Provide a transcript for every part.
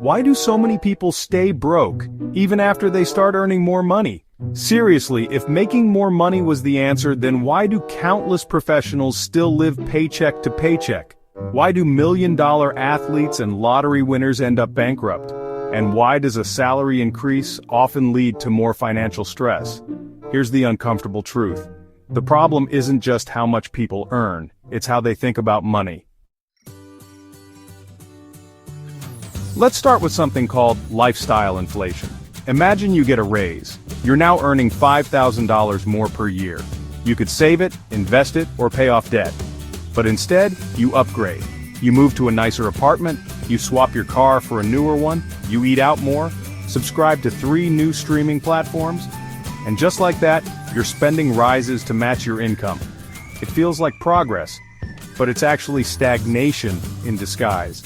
Why do so many people stay broke, even after they start earning more money? Seriously, if making more money was the answer, then why do countless professionals still live paycheck to paycheck? Why do million-dollar athletes and lottery winners end up bankrupt? And why does a salary increase often lead to more financial stress? Here's the uncomfortable truth. The problem isn't just how much people earn, it's how they think about money. Let's start with something called lifestyle inflation. Imagine you get a raise. You're now earning $5,000 more per year. You could save it, invest it, or pay off debt. But instead, you upgrade. You move to a nicer apartment, you swap your car for a newer one, you eat out more, subscribe to 3 new streaming platforms, and just like that, your spending rises to match your income. It feels like progress, but it's actually stagnation in disguise.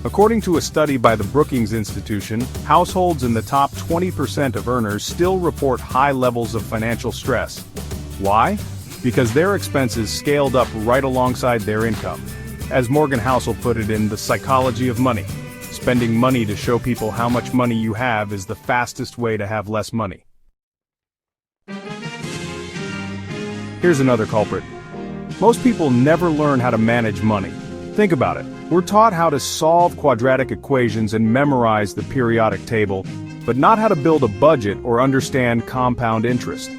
According to a study by the Brookings Institution, households in the top 20% of earners still report high levels of financial stress. Why? Because their expenses scaled up right alongside their income. As Morgan Housel put it in The Psychology of Money, spending money to show people how much money you have is the fastest way to have less money. Here's another culprit. Most people never learn how to manage money. Think about it. We're taught how to solve quadratic equations and memorize the periodic table, but not how to build a budget or understand compound interest.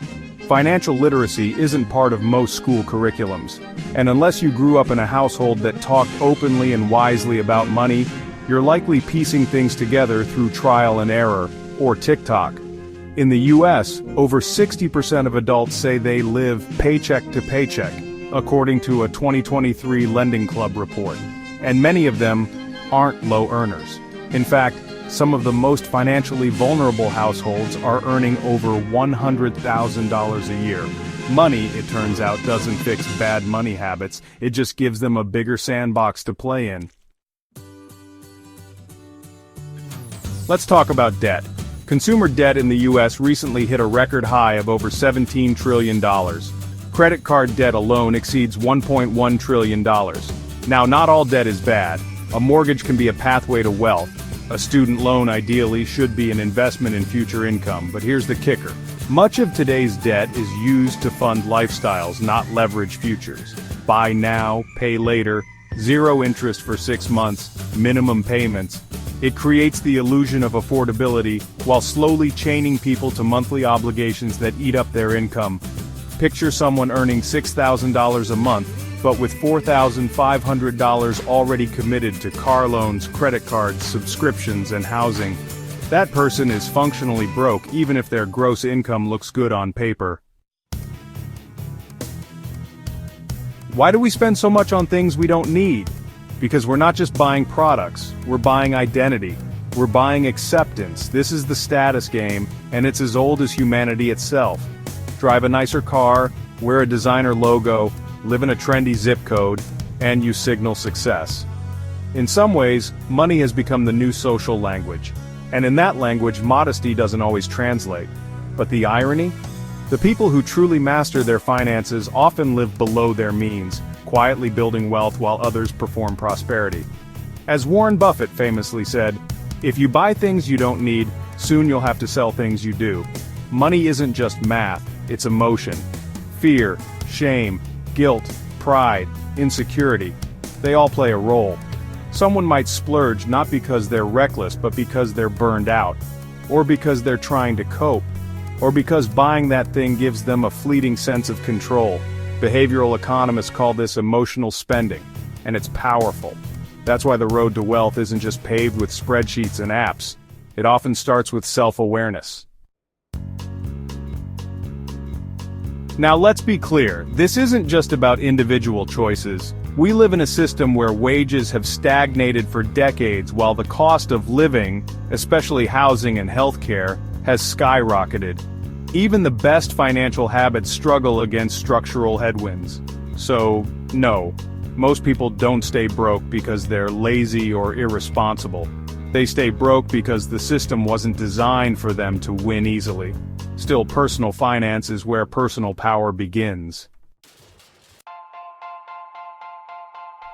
Financial literacy isn't part of most school curriculums, and unless you grew up in a household that talked openly and wisely about money, you're likely piecing things together through trial and error, or TikTok. In the US, over 60% of adults say they live paycheck to paycheck, according to a 2023 Lending Club report. And many of them aren't low earners. In fact, some of the most financially vulnerable households are earning over $100,000 a year. Money, it turns out, doesn't fix bad money habits, it just gives them a bigger sandbox to play in. Let's talk about debt. Consumer debt in the US recently hit a record high of over $17 trillion. Credit card debt alone exceeds $1.1 trillion. Now, not all debt is bad. A mortgage can be a pathway to wealth. A student loan ideally should be an investment in future income, but here's the kicker. Much of today's debt is used to fund lifestyles, not leverage futures. Buy now, pay later, 0 interest for 6 months, minimum payments. It creates the illusion of affordability while slowly chaining people to monthly obligations that eat up their income. Picture someone earning $6,000 a month, but with $4,500 already committed to car loans, credit cards, subscriptions, and housing. That person is functionally broke even if their gross income looks good on paper. Why do we spend so much on things we don't need? Because we're not just buying products, we're buying identity. We're buying acceptance. This is the status game, and it's as old as humanity itself. Drive a nicer car, wear a designer logo, live in a trendy zip code, and you signal success. In some ways, money has become the new social language. And in that language, modesty doesn't always translate. But the irony? The people who truly master their finances often live below their means, quietly building wealth while others perform prosperity. As Warren Buffett famously said, if you buy things you don't need, soon you'll have to sell things you do. Money isn't just math, it's emotion. Fear, shame, guilt, pride, insecurity, they all play a role. Someone might splurge not because they're reckless but because they're burned out, or because they're trying to cope, or because buying that thing gives them a fleeting sense of control. Behavioral economists call this emotional spending, and it's powerful. That's why the road to wealth isn't just paved with spreadsheets and apps. It often starts with self-awareness. Now let's be clear, this isn't just about individual choices. We live in a system where wages have stagnated for decades while the cost of living, especially housing and healthcare, has skyrocketed. Even the best financial habits struggle against structural headwinds. So, no, most people don't stay broke because they're lazy or irresponsible. They stay broke because the system wasn't designed for them to win easily. Still, personal finance is where personal power begins.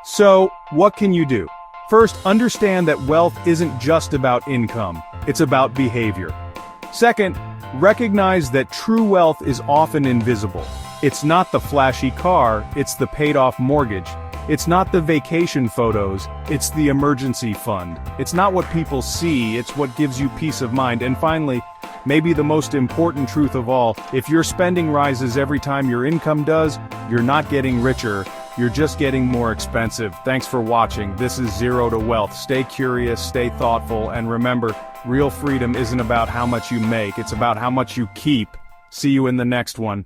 So, what can you do? First, understand that wealth isn't just about income, it's about behavior. Second, recognize that true wealth is often invisible. It's not the flashy car, it's the paid-off mortgage. It's not the vacation photos, it's the emergency fund. It's not what people see, it's what gives you peace of mind. And finally, maybe the most important truth of all, if your spending rises every time your income does, you're not getting richer, you're just getting more expensive. Thanks for watching. This is Zero to Wealth. Stay curious, stay thoughtful, and remember, real freedom isn't about how much you make, it's about how much you keep. See you in the next one.